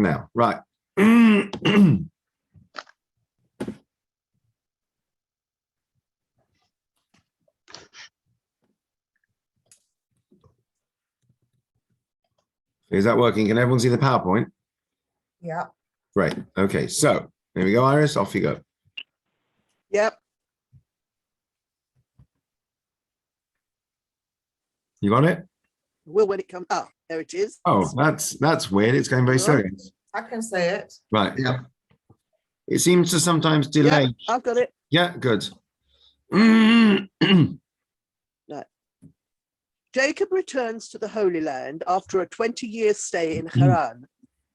now, right. Is that working? Can everyone see the PowerPoint? Yeah. Great. Okay, so there we go, Iris. Off you go. Yep. You got it? Will when it comes. Ah, there it is. Oh, that's weird. It's going very slowly. I can see it. Right. Yeah. It seems to sometimes delay. Yep, I've got it. Yeah, good. Right. Jacob returns to the Holy Land after a 20-year stay in Haran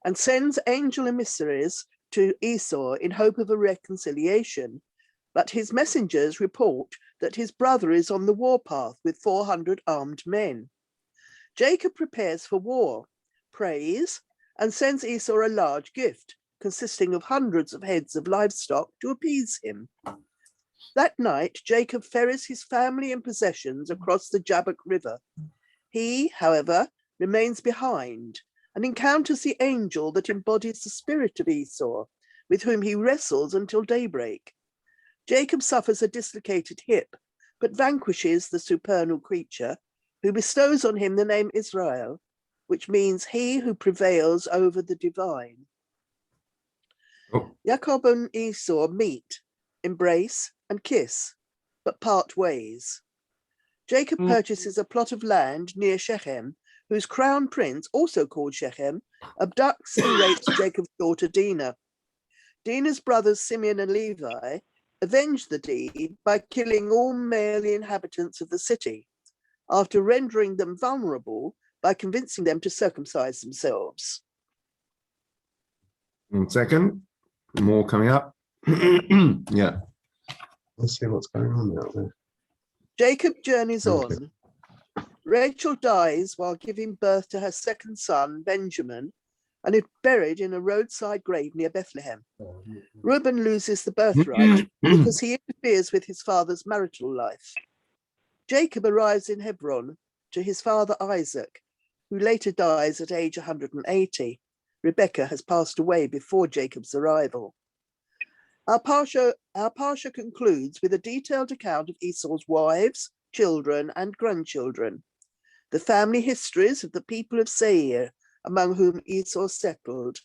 and sends angel emissaries to Esau in hope of a reconciliation. But his messengers report that his brother is on the warpath with 400 armed men. Jacob prepares for war, prays, and sends Esau a large gift consisting of hundreds of heads of livestock to appease him. That night, Jacob ferries his family and possessions across the Jabbok River. He, however, remains behind and encounters the angel that embodies the spirit of Esau, with whom he wrestles until daybreak. Jacob suffers a dislocated hip, but vanquishes the supernal creature, who bestows on him the name Israel, which means he who prevails over the divine. Oh. Jacob and Esau meet, embrace, and kiss, but part ways. Jacob purchases a plot of land near Shechem, whose crown prince, also called Shechem, abducts and rapes Jacob's daughter Dinah. Dinah's brothers Simeon and Levi avenge the deed by killing all male inhabitants of the city, after rendering them vulnerable by convincing them to circumcise themselves. 1 second. More coming up. Yeah. Let's see what's going on out there. Jacob journeys on. Rachel dies while giving birth to her second son, Benjamin, and is buried in a roadside grave near Bethlehem. Reuben loses the birthright because he interferes with his father's marital life. Jacob arrives in Hebron to his father Isaac, who later dies at age 180. Rebekah has passed away before Jacob's arrival. Our Parsha concludes with a detailed account of Esau's wives, children, and grandchildren, the family histories of the people of Seir, among whom Esau settled,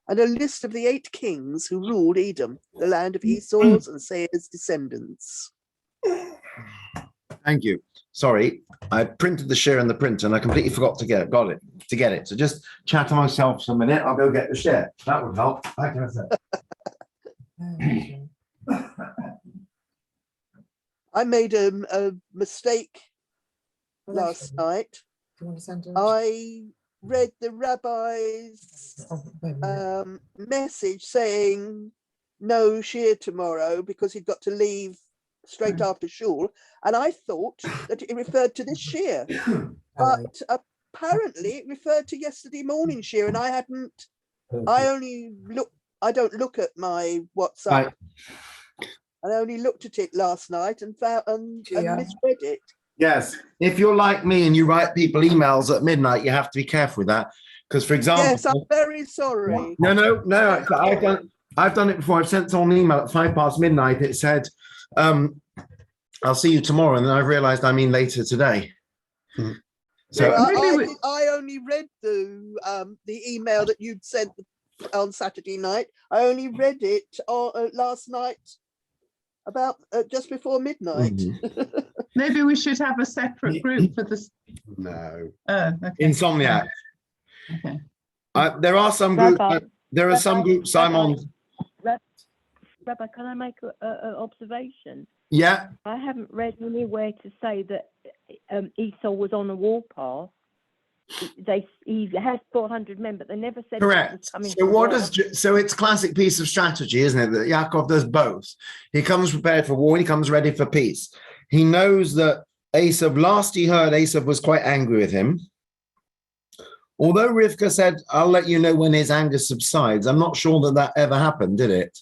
and a list of the 8 kings who ruled Edom, the land of Esau's and Seir's descendants. Thank you. Sorry, I printed the share in the printer and I completely forgot to get it. So just chat to myself for a minute. I'll go get the share. That would help. Thank you. I made a mistake last night. Do you want to send it? I read the rabbi's message saying no shir tomorrow because he'd got to leave straight after shul, and I thought that it referred to this shir, but apparently it referred to yesterday morning shir, and I hadn't. I don't look at my WhatsApp. Right. I only looked at it last night and found and misread it. Yes, if you're like me and you write people emails at midnight, you have to be careful with that. Because, for example, yes, I'm very sorry. No, I've done it before. I've sent someone an email at 5 past midnight. It said, "I'll see you tomorrow," and then I've realised I mean later today. So I only read the email that you'd sent on Saturday night. I only read it last night about just before midnight. Maybe we should have a separate group for this. No. Okay. Insomniac. Okay. There are some groups. There are some groups I'm on. Rabbi, can I make an observation? Yeah. I haven't read anywhere to say that Esau was on a warpath. He has 400 men, but they never said. Correct. So it's classic piece of strategy, isn't it? That Yaakov does both. He comes prepared for war. He comes ready for peace. He knows that last he heard, Esav was quite angry with him. Although Rivka said, "I'll let you know when his anger subsides," I'm not sure that ever happened, did it?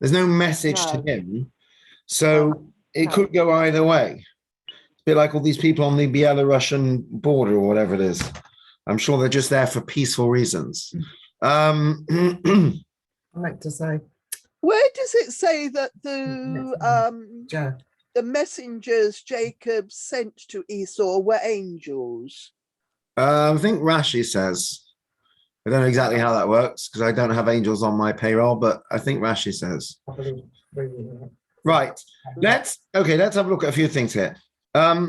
There's no message to him. So it could go either way. It's a bit like all these people on the Belarusian border or whatever it is. I'm sure they're just there for peaceful reasons. I like to say, Where does it say that Joe. the messengers Jacob sent to Esau were angels? think Rashi says. I don't know exactly how that works because I don't have angels on my payroll, but I think Rashi says. I believe. Right. Let's have a look at a few things here. I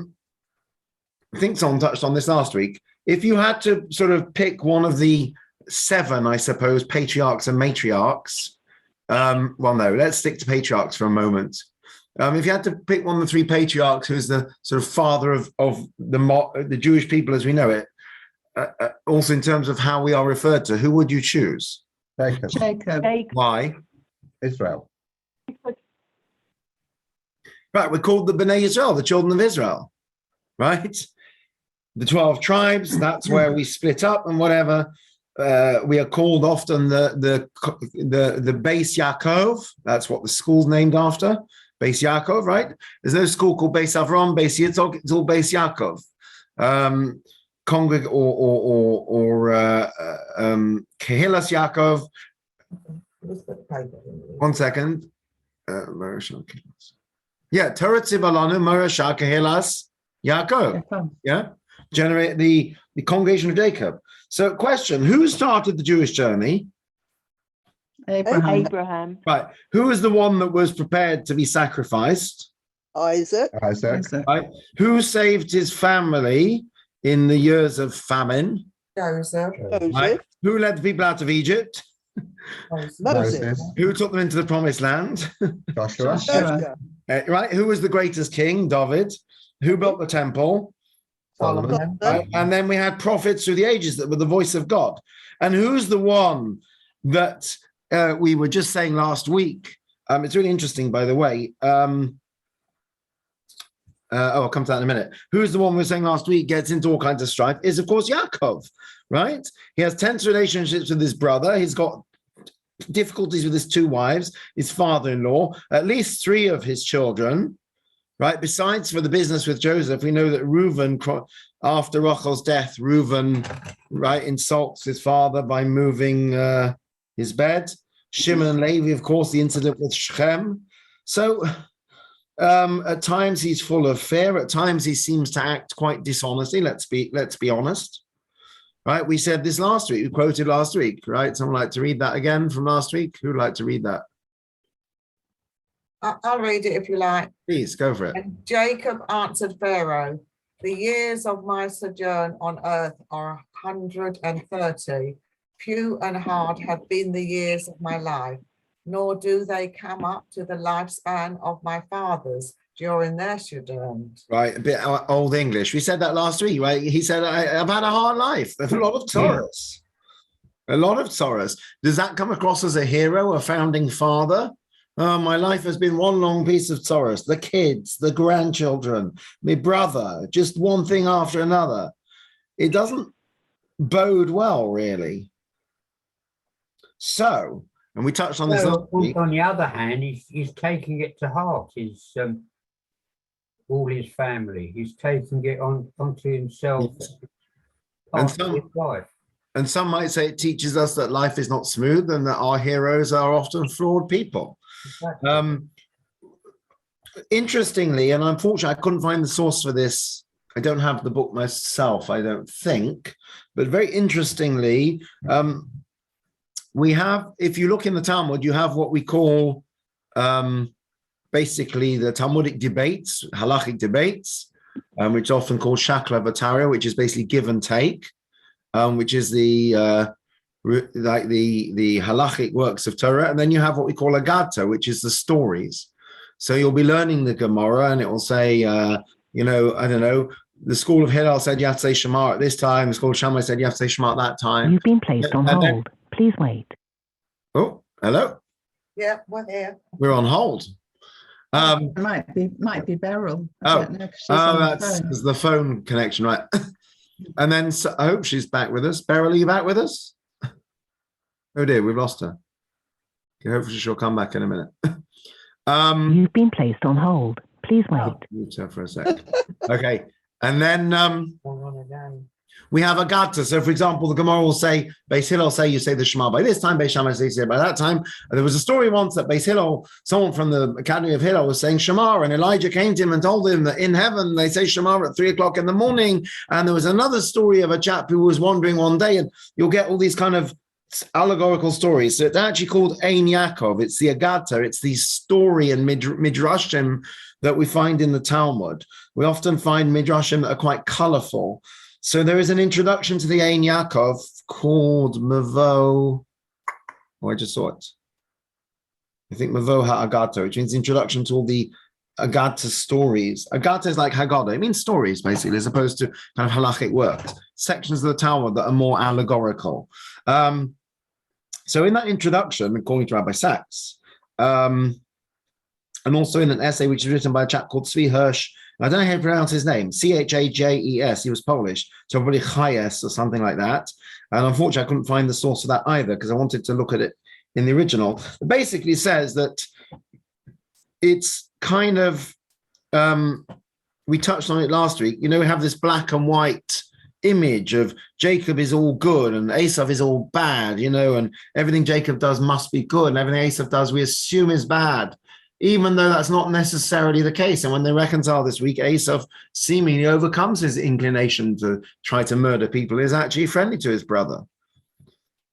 think someone touched on this last week. If you had to sort of pick one of the 7, I suppose, patriarchs and matriarchs, well, no, let's stick to patriarchs for a moment. If you had to pick one of the 3 patriarchs who's the sort of father of the Jewish people as we know it, also in terms of how we are referred to, who would you choose? Jacob. Why? Israel. Right, we're called the Bnei Israel, the children of Israel, right? The 12 tribes, that's where we split up and whatever. We are called often the Beis Yaakov. That's what the school's named after, Beis Yaakov, right? There's no school called Beis Avram, Beis Yitzhak, it's all Beis Yaakov. Kehilas Yaakov. One second. Yeah, Torah Tzivalanu, Morasha, Kehilas Yaakov. Yeah, generate the congregation of Jacob. So, question: who started the Jewish journey? Abraham. Right. Who was the one that was prepared to be sacrificed? Isaac. Right. Who saved his family in the years of famine? Joseph. Right. Who led the people out of Egypt? Moses. Who took them into the promised land? Joshua. Joshua. Right. Who was the greatest king? David. Who built the temple? Solomon. Right? And then we had prophets through the ages that were the voice of God. And who's the one that we were just saying last week? It's really interesting, by the way. I'll come to that in a minute. Who's the one we were saying last week gets into all kinds of strife? Is, of course, Yaakov, right? He has tense relationships with his brother. He's got difficulties with his 2 wives, his father-in-law, at least 3 of his children. Right. Besides, for the business with Joseph, we know that Reuben, after Rachel's death, Reuben, right, insults his father by moving his bed. Shimon and Levi, of course, the incident with Shechem. So at times he's full of fear. At times he seems to act quite dishonestly. Let's be honest. Right. We said this last week. We quoted last week. Right. Someone like to read that again from last week? Who'd like to read that? I'll read it if you like. Please go for it. And Jacob answered Pharaoh, the years of my sojourn on earth are 130. Few and hard have been the years of my life, nor do they come up to the lifespan of my fathers during their sojourn. Right, a bit old English. We said that last week, right? He said, I've had a hard life. There's a lot of sorrows. A lot of sorrows. Does that come across as a hero, a founding father? Oh, my life has been one long piece of sorrows. The kids, the grandchildren, my brother, just one thing after another. It doesn't bode well, really. So, and we touched on this last week. On the other hand, he's taking it to heart. All his family. He's taking it onto himself. And Part of his life. And some might say it teaches us that life is not smooth and that our heroes are often flawed people. Exactly. Interestingly, and unfortunately, I couldn't find the source for this. I don't have the book myself, I don't think. But very interestingly, we have, if you look in the Talmud, you have what we call basically the Talmudic debates, halachic debates, which are often called shakla v'tarya, which is basically give and take. Which is the halachic works of Torah, and then you have what we call Agadta, which is the stories. So you'll be learning the Gemara, and it will say, I don't know, the school of Hillel said you have to say Shema at this time. The school of Shammai said you have to say Shema at that time. You've been placed on hold. Please wait. Oh, hello. Yeah, we're here. We're on hold. It might be Beryl. That's the phone connection, right? And then I hope she's back with us. Beryl, are you back with us? Oh dear, we've lost her. Okay, hopefully she'll come back in a minute. You've been placed on hold. Please wait. Mute her for a sec. Okay, and then We have Agata. So, for example, the Gemara will say, Beis Hillel say you say the Shema by this time, Beis Shammai say you say it by that time. And there was a story once that Beis Hillel, someone from the Academy of Hillel was saying Shema, and Elijah came to him and told him that in heaven they say Shema at 3 o'clock in the morning. And there was another story of a chap who was wandering one day, and you'll get all these kind of allegorical stories. So it's actually called Ein Yaakov. It's the Agata. It's the story and midrashim that we find in the Talmud. We often find midrashim that are quite colorful. So there is an introduction to the Ein Yaakov called Mavo. Oh, I just saw it. I think Mavo HaAgata, which means introduction to all the Agata stories. Agata is like Haggadah. It means stories, basically, as opposed to kind of halachic works. Sections of the Talmud that are more allegorical. So in that introduction, according to Rabbi Sachs, and also in an essay which is written by a chap called Zvi Hirsch, I don't know how to pronounce his name, Chajes, he was Polish, so probably Chayes or something like that. And unfortunately, I couldn't find the source of that either because I wanted to look at it in the original. It basically says that it's kind of, we touched on it last week, we have this black and white image of Jacob is all good and Esau is all bad, and everything Jacob does must be good and everything Esau does we assume is bad, even though that's not necessarily the case. And when they reconcile this week, Esau seemingly overcomes his inclination to try to murder people, is actually friendly to his brother.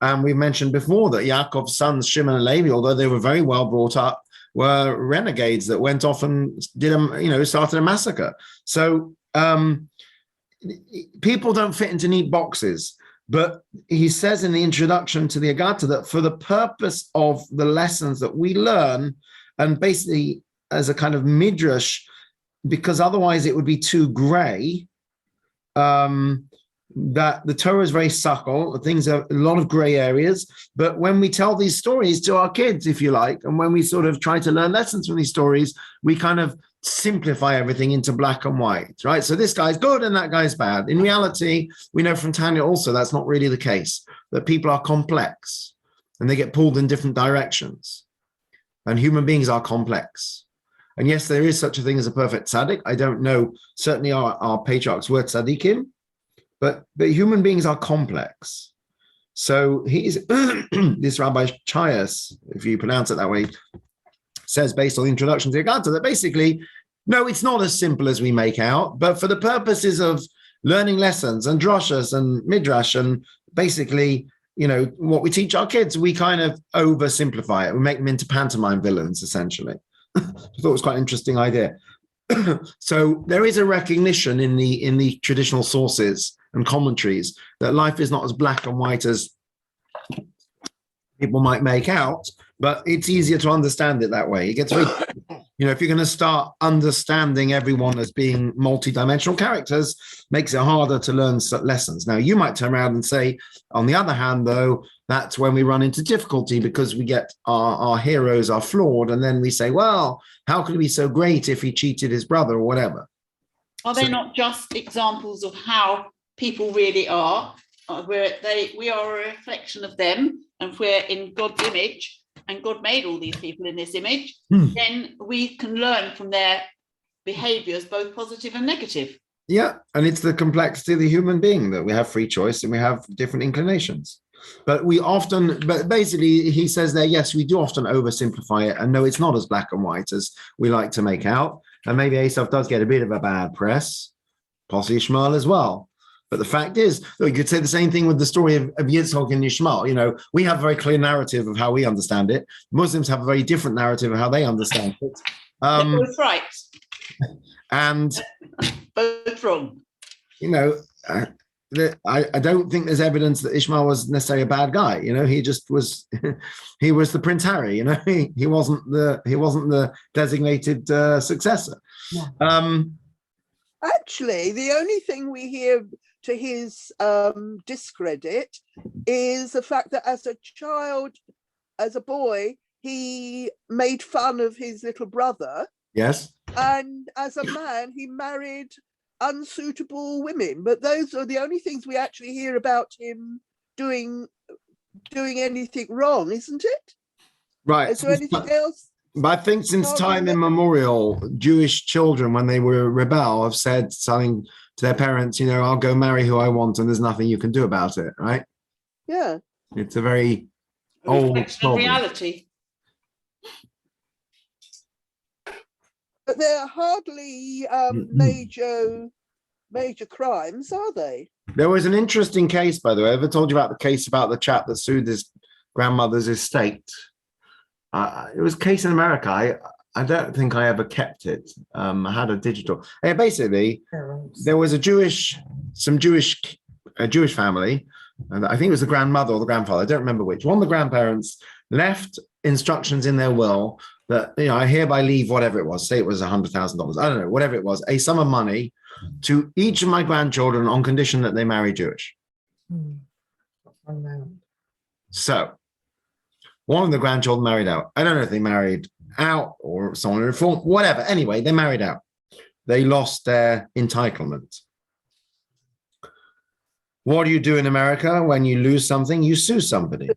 And we mentioned before that Yaakov's sons, Shimon and Levi, although they were very well brought up, were renegades that went off and started a massacre. So people don't fit into neat boxes. But he says in the introduction to the Agata that for the purpose of the lessons that we learn, and basically as a kind of midrash, because otherwise it would be too gray, that the Torah is very subtle, things are a lot of gray areas. But when we tell these stories to our kids, if you like, and when we sort of try to learn lessons from these stories, we kind of simplify everything into black and white, right? So this guy's good and that guy's bad. In reality, we know from Tanya also that's not really the case, that people are complex and they get pulled in different directions. And human beings are complex. And yes, there is such a thing as a perfect tzaddik. I don't know, certainly our patriarchs were tzaddikim, but human beings are complex. So he's this Rabbi Chayas, if you pronounce it that way, says based on the introduction to the Agata that basically, no, it's not as simple as we make out, but for the purposes of learning lessons and droshas and midrash and basically, what we teach our kids, we kind of oversimplify it. We make them into pantomime villains, essentially. I thought it was quite an interesting idea. So there is a recognition in the traditional sources and commentaries that life is not as black and white as people might make out, but it's easier to understand it that way. It gets very, if you're going to start understanding everyone as being multi-dimensional characters, makes it harder to learn lessons. Now, you might turn around and say, on the other hand, though, that's when we run into difficulty because we get our heroes are flawed. And then we say, well, how could he be so great if he cheated his brother or whatever? Are they not just examples of how people really are? We are a reflection of them, and if we're in God's image, and God made all these people in this image, then we can learn from their behaviors, both positive and negative. Yeah, and it's the complexity of the human being that we have free choice and we have different inclinations. But basically he says there, yes, we do often oversimplify it, and no, it's not as black and white as we like to make out. And maybe Asaph does get a bit of a bad press, possibly Ishmael as well. But the fact is, you could say the same thing with the story of Yitzchak and Ishmael. We have a very clear narrative of how we understand it. Muslims have a very different narrative of how they understand it. They're both right. And both wrong. I don't think there's evidence that Ishmael was necessarily a bad guy. He just was. He was the Prince Harry. He wasn't the designated successor. Yeah. Actually, the only thing we hear to his discredit is the fact that as a child, as a boy, he made fun of his little brother. Yes. And as a man, he married unsuitable women. But those are the only things we actually hear about him doing anything wrong, isn't it? Right. Is there anything else? But I think since time immemorial, Jewish children, when they were rebel, have said something to their parents, you know, I'll go marry who I want and there's nothing you can do about it, right? Yeah. It's a very A old reflection of problem. reality. But they're hardly major crimes, are they? There was an interesting case, by the way. I ever told you about the case about the chap that sued his grandmother's estate? It was a case in America. I don't think I ever kept it. I had a digital. And basically, there was a Jewish family, and I think it was the grandmother or the grandfather. I don't remember which. One of the grandparents left instructions in their will that, you know, I hereby leave whatever it was. Say it was $100,000. I don't know, whatever it was, a sum of money to each of my grandchildren on condition that they marry Jewish. So one of the grandchildren married out. I don't know if they married out or someone reformed, whatever. Anyway, they married out. They lost their entitlement. What do you do in America when you lose something? You sue somebody.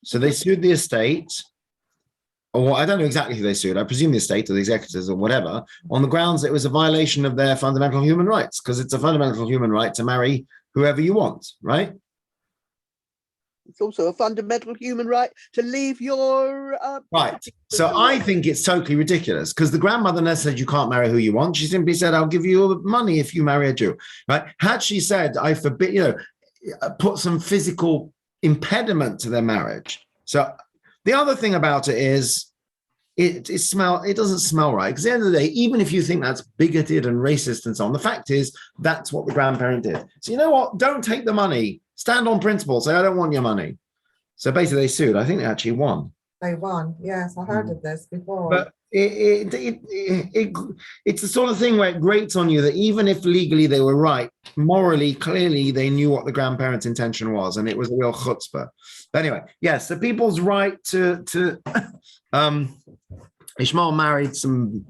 So they sued the estate, or I don't know exactly who they sued. I presume the estate or the executors or whatever, on the grounds that it was a violation of their fundamental human rights, because it's a fundamental human right to marry whoever you want, right? It's also a fundamental human right to leave your right. So I think it's totally ridiculous, because the grandmother never said you can't marry who you want. She simply said, I'll give you all the money if you marry a Jew. Right? Had she said, I forbid, you know, put some physical impediment to their marriage. So the other thing about it is it doesn't smell right. Because at the end of the day, even if you think that's bigoted and racist and so on, the fact is that's what the grandparent did. So you know what? Don't take the money. Stand on principle. Say, I don't want your money. So basically they sued. I think they actually won. They won. Yes, I heard of this before. But it's the sort of thing where it grates on you that even if legally they were right, morally, clearly they knew what the grandparents' intention was, and it was a real chutzpah. But anyway, yes, the people's right to Ishmael married some,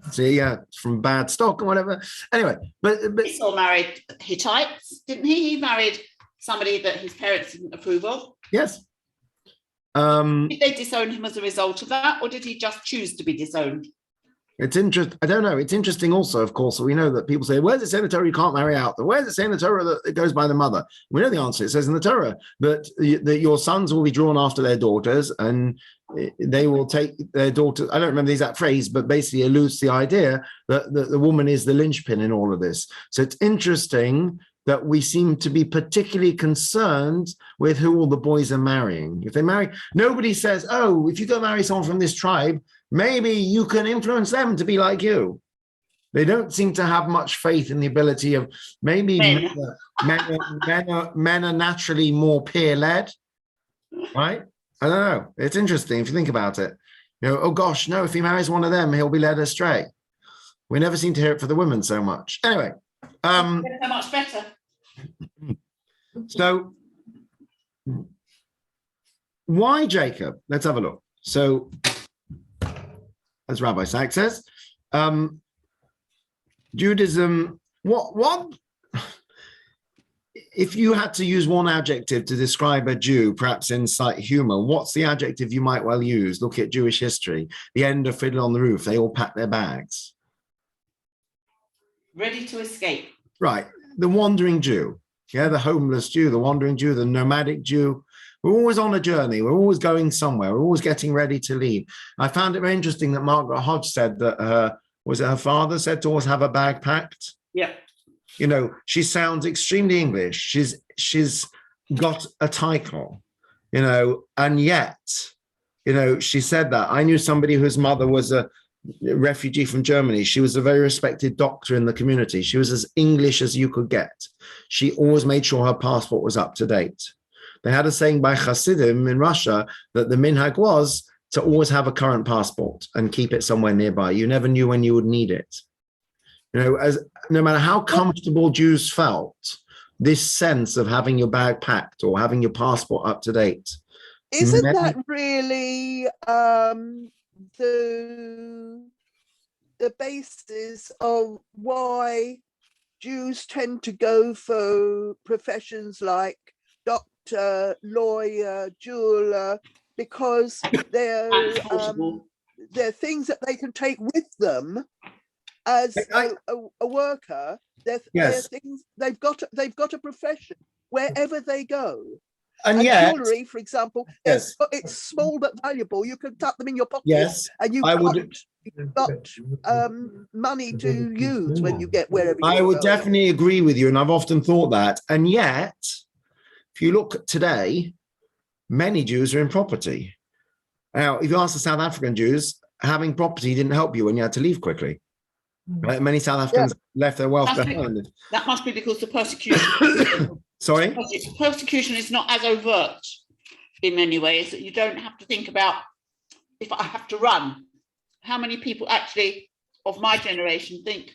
from bad stock or whatever. Anyway, but Esau married Hittites, didn't he? He married somebody that his parents didn't approve of. Yes. Did they disown him as a result of that, or did he just choose to be disowned? It's interesting. I don't know. It's interesting also, of course, we know that people say, where's it say in the Torah you can't marry out? Where's it say in the Torah that it goes by the mother? We know the answer. It says in the Torah that your sons will be drawn after their daughters and they will take their daughters. I don't remember the exact phrase, but basically alludes to the idea that the woman is the linchpin in all of this. So it's interesting that we seem to be particularly concerned with who all the boys are marrying. If they marry, nobody says, oh, if you go marry someone from this tribe, maybe you can influence them to be like you. They don't seem to have much faith in the ability of maybe men are naturally more peer-led, right? I don't know. It's interesting if you think about it. You know, oh gosh, no, if he marries one of them, he'll be led astray. We never seem to hear it for the women so much. Anyway. So much better. So why Jacob? Let's have a look. So as Rabbi Sachs says, Judaism, what if you had to use one adjective to describe a Jew, perhaps in slight humor, what's the adjective you might well use? Look at Jewish history. The end of Fiddler on the Roof, they all pack their bags. Ready to escape. Right. The wandering Jew. Yeah, the homeless Jew, the wandering Jew, the nomadic Jew. We're always on a journey. We're always going somewhere. We're always getting ready to leave. I found it very interesting that Margaret Hodge said that her father said to always have a bag packed? Yeah. You know, she sounds extremely English. She's got a title, you know, and yet, you know, she said that. I knew somebody whose mother was a refugee from Germany. She was a very respected doctor in the community. She was as English as you could get. She always made sure her passport was up to date. They had a saying by Hasidim in Russia that the minhag was to always have a current passport and keep it somewhere nearby. You never knew when you would need it. You know, as no matter how comfortable Jews felt, this sense of having your bag packed or having your passport up to date. Isn't that really the basis of why Jews tend to go for professions like doctor, lawyer, jeweler, because they're things that they can take with them as I- a worker. They're Yes. things they've got a profession wherever they go. And And yet, jewelry, for example, yes, it's small but valuable. You can tuck them in your pocket, yes, and you've I would. got money to use when you get wherever I you're would going. definitely agree with you, and I've often thought that. And yet, if you look at today, many Jews are in property. Now, if you ask the South African Jews, having property didn't help you when you had to leave quickly. Right? Many South Africans left their wealth That's behind. That must be because the persecution. Sorry? Persecution is not as overt in many ways, that you don't have to think about, if I have to run, how many people actually of my generation think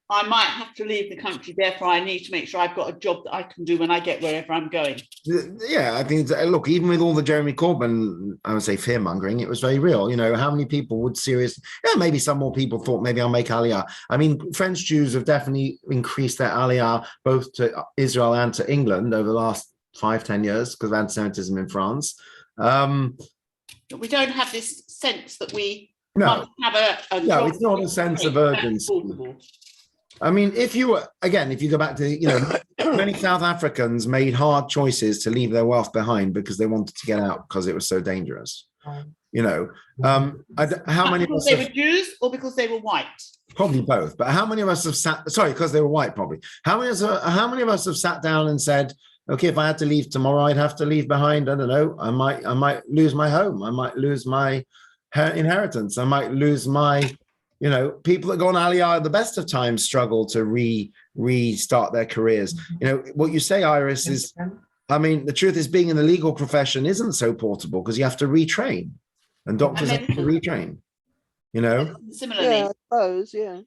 I might have to leave the country, therefore I need to make sure I've got a job that I can do when I get wherever I'm going. Yeah, I think, look, even with all the Jeremy Corbyn, I would say fear mongering, it was very real. You know, how many people would seriously, maybe some more people thought maybe I'll make Aliyah. I mean, French Jews have definitely increased their Aliyah both to Israel and to England over the last 5-10 years because of anti-Semitism in France. We don't have this sense that we No, must have a no, job it's not a sense of urgency. I mean, if you go back to, many South Africans made hard choices to leave their wealth behind because they wanted to get out because it was so dangerous. How many of because us they have, were Jews or because they were white? probably both, but how many of us have because they were white, probably. How many of us have sat down and said, okay, if I had to leave tomorrow, I'd have to leave behind, I don't know, I might lose my home, I might lose my inheritance, I might lose my, people that go on Aliyah at the best of times struggle to restart their careers. What you say, Iris, is, I mean, the truth is being in the legal profession isn't so portable because you have to retrain, and doctors have to retrain, Similarly. Yeah, I suppose, yeah.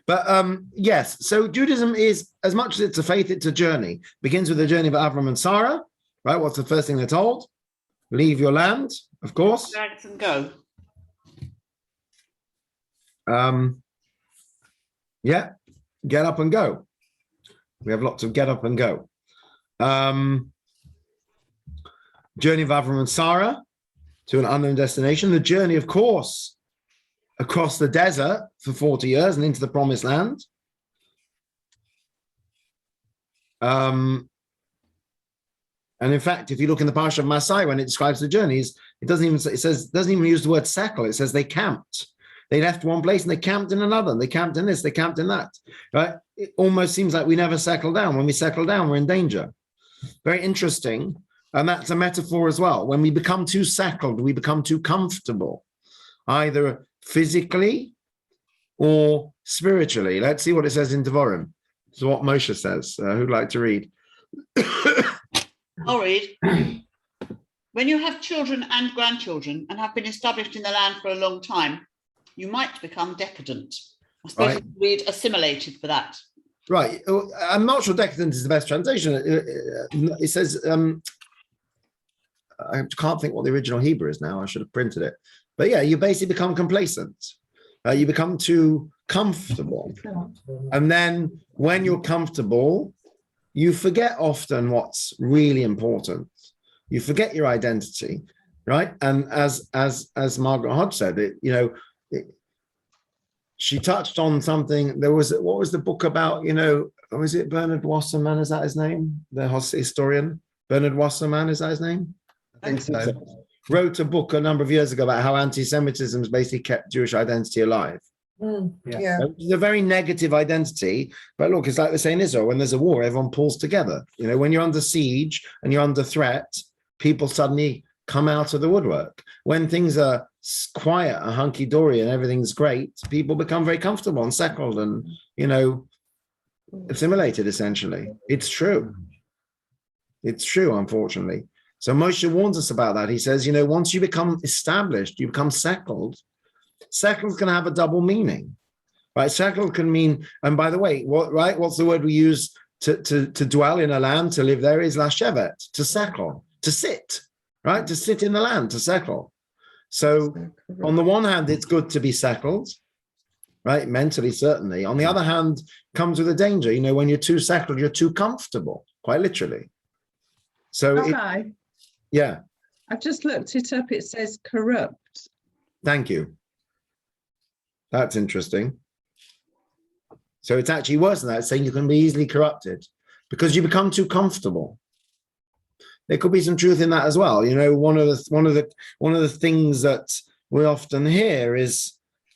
But yes, so Judaism is, as much as it's a faith, it's a journey. Begins with the journey of Avram and Sarah, right? What's the first thing they're told? Leave your land, of course. Bags and go. Yeah, get up and go. We have lots of get up and go. Journey of Avram and Sarah to an unknown destination. The journey, of course, across the desert for 40 years and into the promised land. And in fact, if you look in the Parsha of Masai, when it describes the journeys, it doesn't even use the word settle. It says they camped. They left one place and they camped in another. They camped in this, they camped in that. Right? It almost seems like we never settle down. When we settle down, we're in danger. Very interesting. And that's a metaphor as well. When we become too settled, we become too comfortable, either physically or spiritually. Let's see what it says in Devarim. This is what Moshe says. Who'd like to read? I'll read. When you have children and grandchildren and have been established in the land for a long time, you might become decadent. I suppose you could read assimilated for that. Right. I'm not sure decadent is the best translation. It says, I can't think what the original Hebrew is now. I should have printed it. But yeah, you basically become complacent. You become too comfortable. And then when you're comfortable, you forget often what's really important. You forget your identity, right? And as Margaret Hodge said, she touched on something. What was the book about? Was it Bernard Wasserman? Is that his name? The historian, Bernard Wasserman, is that his name? I think so. Wrote a book a number of years ago about how anti-Semitism has basically kept Jewish identity alive. Yeah. It's a very negative identity, but look, it's like they say in Israel, when there's a war, everyone pulls together. When you're under siege and you're under threat, people suddenly come out of the woodwork. When things are quiet and hunky-dory and everything's great, people become very comfortable and settled and, assimilated, essentially. It's true. It's true, unfortunately. So Moshe warns us about that. He says, once you become established, you become settled. Settled can have a double meaning, right? Settled can mean, and by the way, what's the word we use to dwell in a land, to live there, is lashevet, to settle, to sit, right? To sit in the land, to settle. So on the one hand, it's good to be settled, right? Mentally, certainly. On the other hand, comes with a danger. When you're too settled, you're too comfortable, quite literally. So yeah. I've just looked it up. It says corrupt. Thank you. That's interesting. So it's actually worse than that. It's saying you can be easily corrupted because you become too comfortable. There could be some truth in that as well. You know, one of the things that we often hear is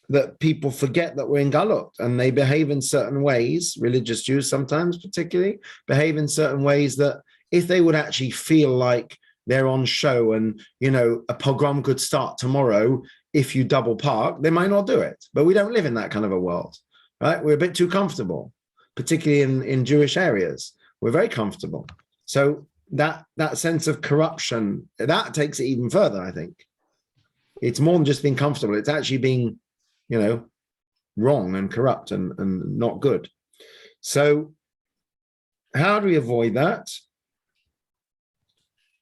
that people forget that we're in Galut and they behave in certain ways, religious Jews sometimes particularly, behave in certain ways that if they would actually feel like they're on show and, you know, a pogrom could start tomorrow if you double park, they might not do it. But we don't live in that kind of a world, right? We're a bit too comfortable, particularly in Jewish areas. We're very comfortable. So that sense of corruption, that takes it even further, I think. It's more than just being comfortable. It's actually being, you know, wrong and corrupt and not good. So how do we avoid that?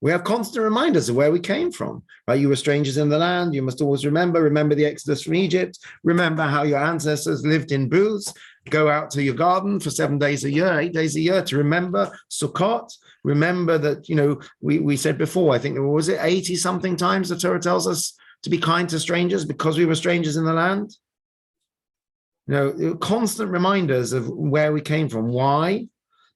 We have constant reminders of where we came from, right? You were strangers in the land. You must always remember the Exodus from Egypt. Remember how your ancestors lived in booths. Go out to your garden for 7 days a year, 8 days a year to remember Sukkot. Remember that, you know, we said before, I think, was it 80 something times the Torah tells us to be kind to strangers because we were strangers in the land? You know, constant reminders of where we came from. Why?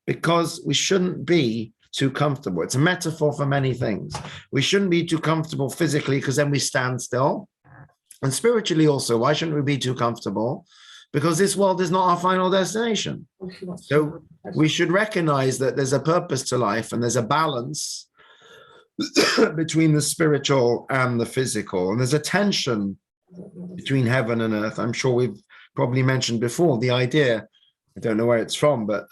Because we shouldn't be too comfortable. It's a metaphor for many things. We shouldn't be too comfortable physically because then we stand still. And spiritually also, why shouldn't we be too comfortable? Because this world is not our final destination. So we should recognize that there's a purpose to life and there's a balance between the spiritual and the physical. And there's a tension between heaven and earth. I'm sure we've probably mentioned before the idea, I don't know where it's from, but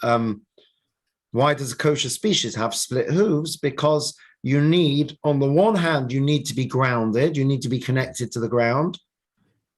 why does a kosher species have split hooves? Because you need, on the one hand, you need to be grounded, you need to be connected to the ground,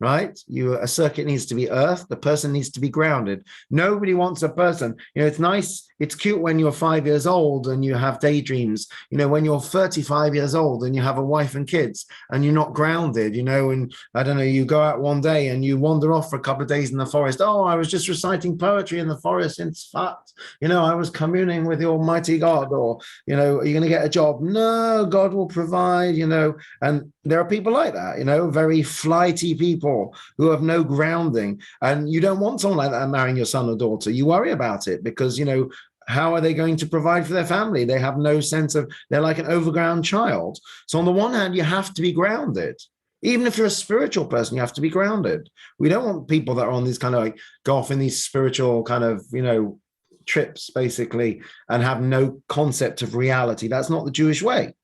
right? A circuit needs to be earth, the person needs to be grounded. Nobody wants a person, you know, it's nice, it's cute when you're 5 years old and you have daydreams, you know, when you're 35 years old and you have a wife and kids and you're not grounded, you know, and I don't know, you go out one day and you wander off for a couple of days in the forest. Oh, I was just reciting poetry in the forest in Tzfat. You know, I was communing with the Almighty God. Or, you know, are you going to get a job? No, God will provide, you know, and there are people like that, you know, very flighty people who have no grounding. And you don't want someone like that marrying your son or daughter. You worry about it because, you know, how are they going to provide for their family? They have no sense of, they're like an overground child. So on the one hand, you have to be grounded. Even if you're a spiritual person, you have to be grounded. We don't want people that are on these kind of like go off in these spiritual kind of, you know, trips basically and have no concept of reality. That's not the Jewish way.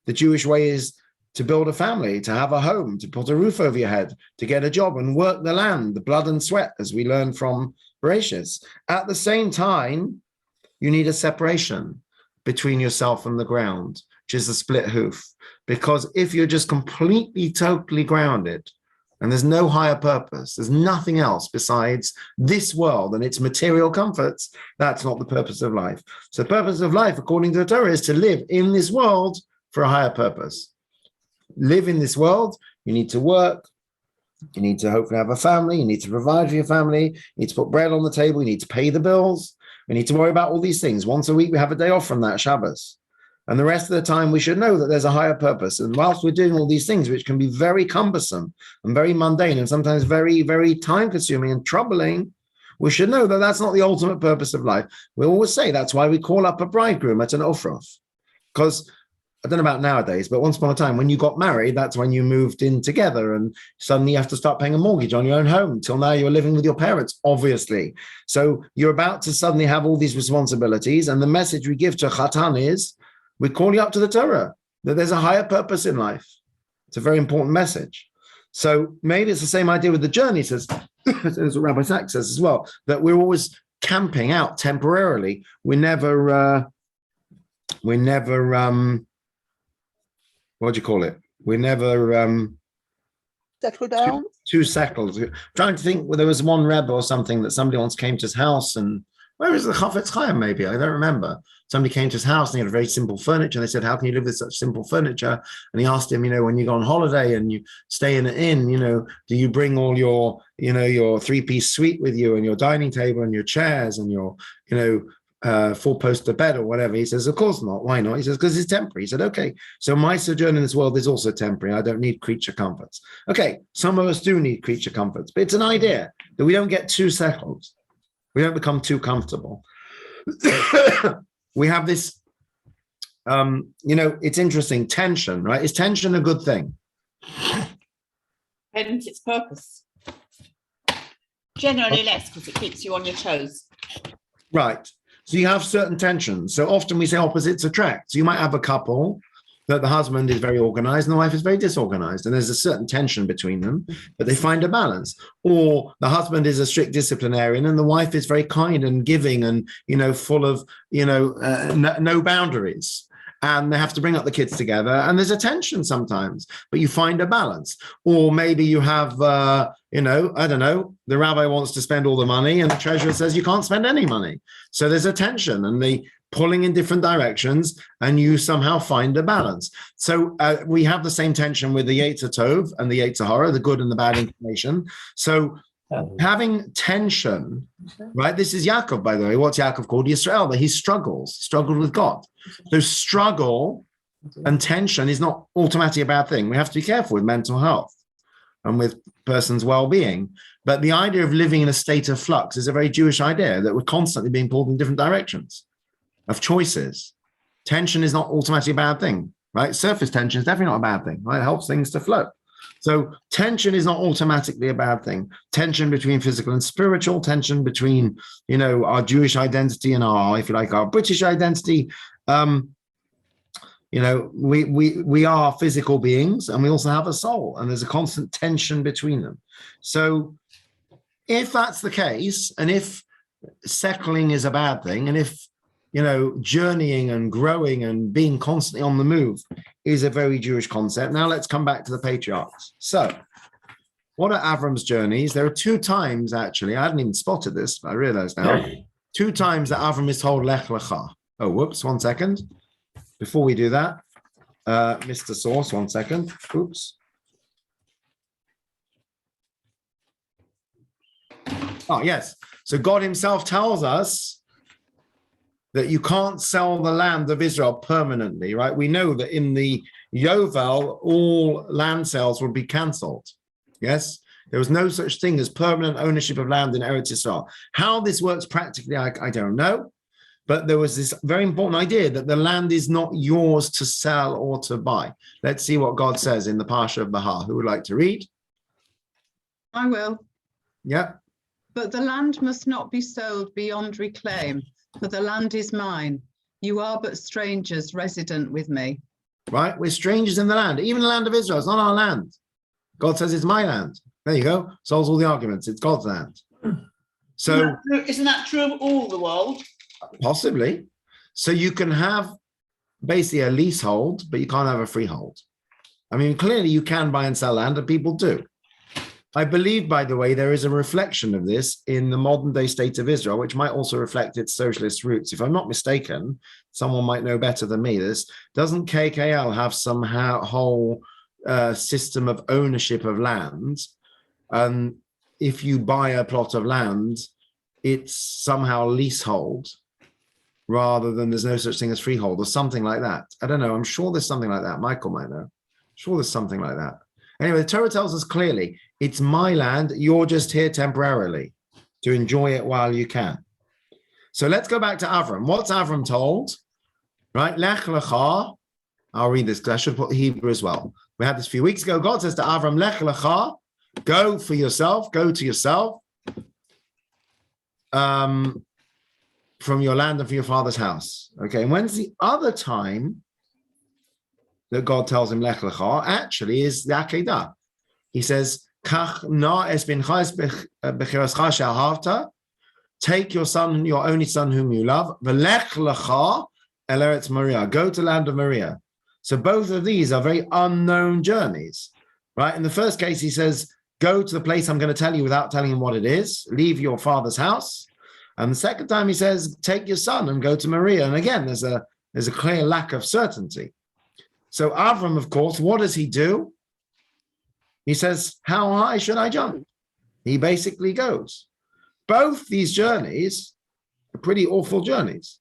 The Jewish way is to build a family, to have a home, to put a roof over your head, to get a job and work the land, the blood and sweat, as we learn from Bereshit. At the same time, you need a separation between yourself and the ground, which is the split hoof. Because if you're just completely, totally grounded, and there's no higher purpose, there's nothing else besides this world and its material comforts, that's not the purpose of life. So the purpose of life, according to the Torah, is to live in this world for a higher purpose. Live in this world, you need to work, you need to hopefully have a family, you need to provide for your family, you need to put bread on the table, you need to pay the bills, we need to worry about all these things. Once a week, we have a day off from that, Shabbos. And the rest of the time, we should know that there's a higher purpose. And whilst we're doing all these things, which can be very cumbersome and very mundane and sometimes very, very time-consuming and troubling, we should know that that's not the ultimate purpose of life. We always say that's why we call up a bridegroom at an ofroth. Because I don't know about nowadays, but once upon a time, when you got married, that's when you moved in together and suddenly you have to start paying a mortgage on your own home. Till now, you're living with your parents, obviously. So you're about to suddenly have all these responsibilities. And the message we give to Chatan is, we call you up to the Torah, that there's a higher purpose in life. It's a very important message. So maybe it's the same idea with the journey, says, as Rabbi Sachs says as well, that we're always camping out temporarily. We're never what do you call it? We're never Settle down. too settled. I'm trying to think, well, there was one Rebbe or something that somebody once came to his house, and where is the Chafetz Chaim? Maybe I don't remember. Somebody came to his house and he had a very simple furniture. And they said, "How can you live with such simple furniture?" And he asked him, you know, when you go on holiday and you stay in an inn, you know, do you bring all your, you know, your three-piece suite with you and your dining table and your chairs and your, you know, four-poster bed or whatever? He says, of course not. Why not? He says, because it's temporary. He said, okay, so my sojourn in this world is also temporary. I don't need creature comforts. Okay, some of us do need creature comforts, but it's an idea that we don't get too settled. We don't become too comfortable. We have this, it's interesting, tension, right? Is tension a good thing? Depends its purpose. Generally less, because it keeps you on your toes. Right. So you have certain tensions. So often we say opposites attract. So you might have a couple that the husband is very organized and the wife is very disorganized, and there's a certain tension between them, but they find a balance. Or the husband is a strict disciplinarian and the wife is very kind and giving and, full of, no boundaries. And they have to bring up the kids together, and there's a tension sometimes, but you find a balance. Or maybe you have, I don't know, the rabbi wants to spend all the money and the treasurer says you can't spend any money. So there's a tension and the pulling in different directions, and you somehow find a balance. So we have the same tension with the Yetzer Tov and the Yetzer Hara, the good and the bad inclination. So having tension, right? This is Yaakov, by the way. What's Yaakov called? Yisrael, that he struggled with God. So struggle and tension is not automatically a bad thing. We have to be careful with mental health and with person's well-being. But the idea of living in a state of flux is a very Jewish idea, that we're constantly being pulled in different directions of choices. Tension is not automatically a bad thing, right? Surface tension is definitely not a bad thing, right? It helps things to flow. So tension is not automatically a bad thing. Tension between physical and spiritual, tension between, our Jewish identity and our, if you like, our British identity. We are physical beings and we also have a soul, and there's a constant tension between them. So if that's the case, and if settling is a bad thing, and if journeying and growing and being constantly on the move is a very Jewish concept. Now let's come back to the patriarchs. So what are Avram's journeys? There are 2 times, actually, I hadn't even spotted this, but I realized now, 2 times that Avram is told Lech Lecha. Oh, whoops, 1 second. Before we do that, Mr. Source, 1 second. Oops. Oh, yes. So God himself tells us that you can't sell the land of Israel permanently, right? We know that in the Yovel, all land sales will be cancelled. Yes? There was no such thing as permanent ownership of land in Eretz Israel. How this works practically, I don't know. But there was this very important idea that the land is not yours to sell or to buy. Let's see what God says in the Parsha of Bahar. Who would like to read? I will. Yeah. But the land must not be sold beyond reclaim, for the land is mine. You are but strangers resident with me. Right? We're strangers in the land. Even the land of Israel, it's not our land. God says it's my land. There you go. Solves all the arguments. It's God's land. So Isn't that true of all the world? Possibly. So you can have basically a leasehold, but you can't have a freehold. I mean, clearly you can buy and sell land, and people do. I believe, by the way, there is a reflection of this in the modern day state of Israel, which might also reflect its socialist roots. If I'm not mistaken, someone might know better than me this. Doesn't KKL have some whole system of ownership of land? And if you buy a plot of land, it's somehow leasehold rather than there's no such thing as freehold or something like that. I don't know. I'm sure there's something like that. Michael might know. Sure there's something like that. Anyway, the Torah tells us clearly, it's my land. You're just here temporarily to enjoy it while you can. So let's go back to Avram. What's Avram told? Right? Lech lecha. I'll read this because I should put Hebrew as well. We had this a few weeks ago. God says to Avram, Lech lecha, go for yourself, go to yourself from your land and from your father's house. Okay, and when's the other time that God tells him Lech lecha? Actually is the Akedah. He says, Kach na es binchas b'chirascha she'ahavta, take your son, your only son whom you love, v'lech lecha el Eretz Moriah, go to land of Moriah. So both of these are very unknown journeys, right? In the first case, he says, go to the place I'm going to tell you without telling him what it is, leave your father's house. And the second time he says, take your son and go to Moriah. And again, there's a clear lack of certainty. So Avram, of course, what does he do? He says, how high should I jump? He basically goes. Both these journeys are pretty awful journeys.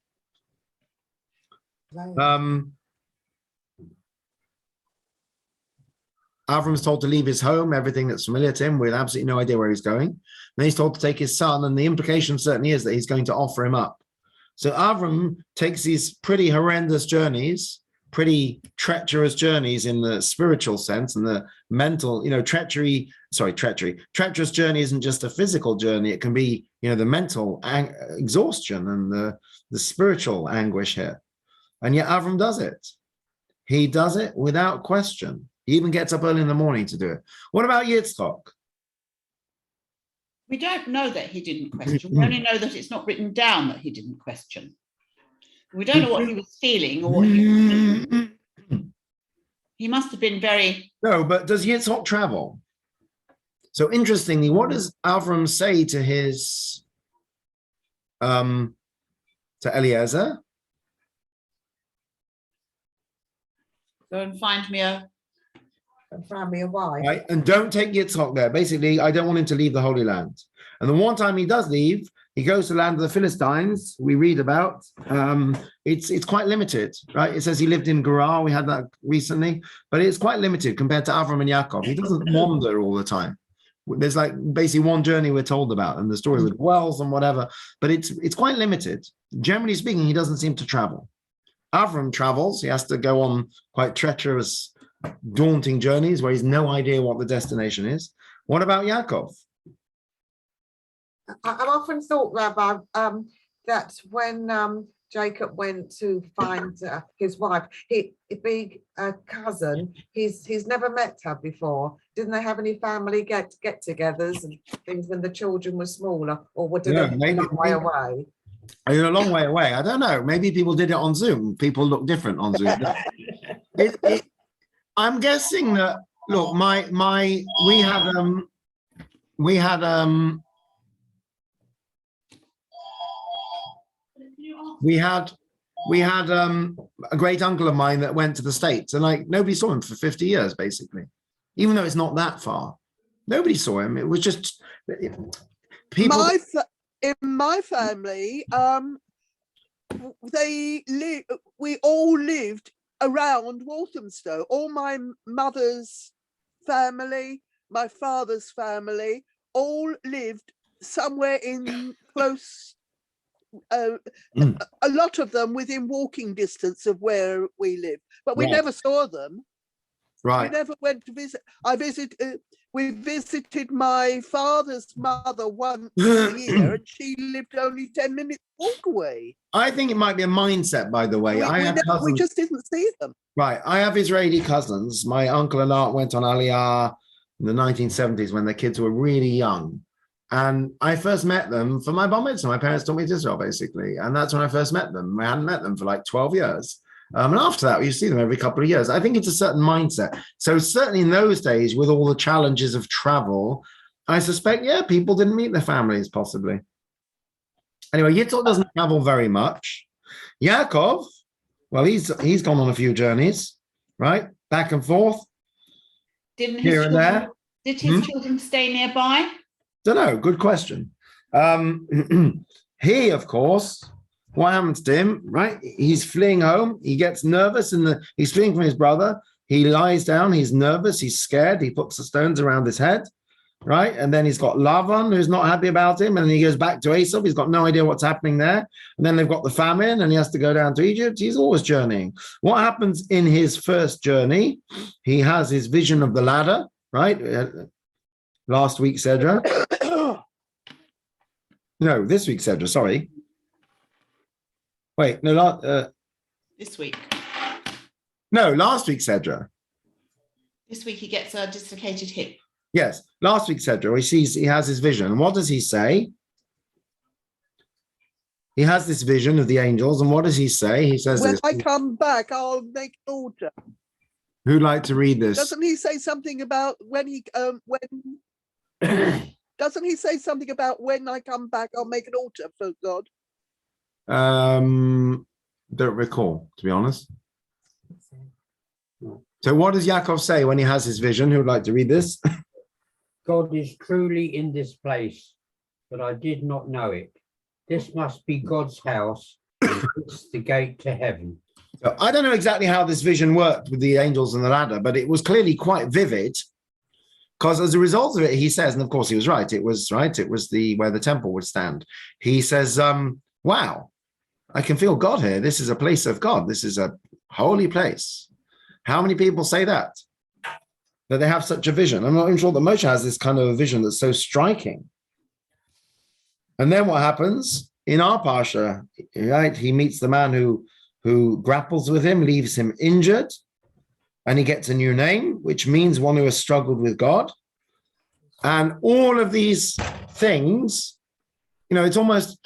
Avram's told to leave his home, everything that's familiar to him, with absolutely no idea where he's going. Then he's told to take his son, and the implication certainly is that he's going to offer him up. So Avram takes these pretty horrendous journeys, pretty treacherous journeys in the spiritual sense and the mental, treacherous journey isn't just a physical journey. It can be, the mental exhaustion and the spiritual anguish here. And yet Avram does it. He does it without question. He even gets up early in the morning to do it. What about Yitzchak? We don't know that he didn't question. We only know that it's not written down that he didn't question. We don't know what he was feeling or what he must have been very... No, but does Yitzchak travel? So interestingly, what does Avram say to his, to Eliezer? Go and find me a wife. Right, and don't take Yitzchak there. Basically, I don't want him to leave the Holy Land. And the one time he does leave, he goes to the land of the Philistines. We read about. It's quite limited, right? It says he lived in Gerar. We had that recently, but it's quite limited compared to Avram and Yaakov. He doesn't wander all the time. There's like basically one journey we're told about, and the story with wells and whatever. But it's quite limited. Generally speaking, he doesn't seem to travel. Avram travels. He has to go on quite treacherous, daunting journeys where he's no idea what the destination is. What about Yaakov? I've often thought, Rabbi, that when Jacob went to find his wife, he being a cousin, he's never met her before. Didn't they have any family get-togethers and things when the children were smaller, or were they a long way away? A long way away. I don't know. Maybe people did it on Zoom. People look different on Zoom. I'm guessing that. Look, we had a great uncle of mine that went to the States, and like nobody saw him for 50 years, basically, even though it's not that far. Nobody saw him. It was just people. In my family, we all lived around Walthamstow. All my mother's family, my father's family, all lived somewhere in close. A lot of them within walking distance of where we lived, but we never saw them. Right. We never went to visit. We visited my father's mother once a year, and she lived only 10 minutes walk away. I think it might be a mindset, by the way. We just didn't see them. Right. I have Israeli cousins. My uncle and aunt went on Aliyah in the 1970s when their kids were really young. And I first met them for my bar mitzvah. My parents took me to Israel, basically. And that's when I first met them. I hadn't met them for like 12 years. And after that, you see them every couple of years. I think it's a certain mindset. So certainly in those days, with all the challenges of travel, I suspect, people didn't meet their families, possibly. Anyway, Yitzhak doesn't travel very much. Yaakov, well, he's gone on a few journeys, right? Back and forth. Did his children stay nearby? Don't know. Good question. He, of course, what happens to him, right? He's fleeing home. He gets nervous he's fleeing from his brother. He lies down. He's nervous. He's scared. He puts the stones around his head, right? And then he's got Lavan, who's not happy about him. And then he goes back to Esau. He's got no idea what's happening there. And then they've got the famine and he has to go down to Egypt. He's always journeying. What happens in his first journey? He has his vision of the ladder, right? Last week, Cedra. No, this week, Cedra, sorry. Wait, no, this week. No, last week, Cedra. This week he gets a dislocated hip. Yes, last week, Cedra, he has his vision. What does he say? He has this vision of the angels, and what does he say? He says, when I come back, I'll make an altar. Who'd like to read this? Doesn't he say something about when doesn't he say something about when I come back, I'll make an altar for God? Don't recall, to be honest. So what does Yaakov say when he has his vision? Who would like to read this? God is truly in this place, but I did not know it. This must be God's house, and it's the gate to heaven. So I don't know exactly how this vision worked with the angels and the ladder, but it was clearly quite vivid. Because as a result of it, he says, and of course he was right. It was where the temple would stand. He says, "Wow, I can feel God here. This is a place of God. This is a holy place." How many people say that they have such a vision? I'm not even sure that Moshe has this kind of a vision that's so striking. And then what happens in our parsha? Right, he meets the man who grapples with him, leaves him injured. And he gets a new name, which means one who has struggled with God. And all of these things, it's almost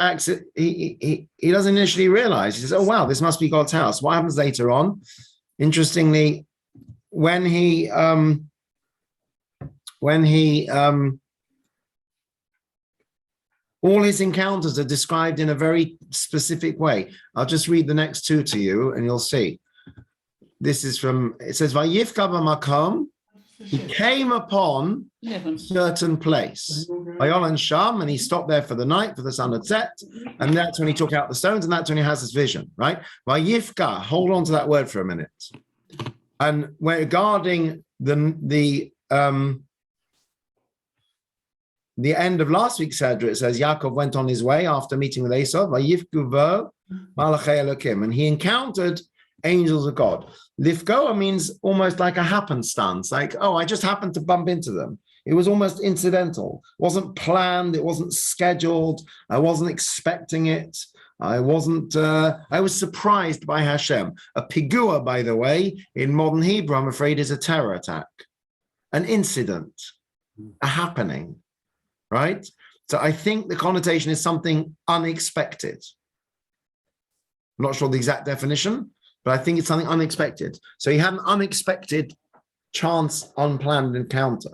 he doesn't initially realize. He says, "Oh wow, this must be God's house." What happens later on? Interestingly, when he all his encounters are described in a very specific way. I'll just read the next two to you, and you'll see. This is it says, Vayifka b'makom, he came upon a certain place. Vayolan Sham, and he stopped there for the night, for the sun had set, and that's when he took out the stones, and that's when he has his vision, right? Vayifka, hold on to that word for a minute. And regarding the end of last week's Seder, it says, Yaakov went on his way after meeting with Esau, Vayifku vo malachei Elokim, and he encountered angels of God. Lifgoa means almost like a happenstance, like, oh, I just happened to bump into them. It was almost incidental. It wasn't planned. It wasn't scheduled. I wasn't expecting it. I was surprised by Hashem. A pigua, by the way, in modern Hebrew, I'm afraid, is a terror attack, an incident, a happening, right? So I think the connotation is something unexpected. I'm not sure the exact definition, but I think it's something unexpected. So he had an unexpected, chance, unplanned encounter.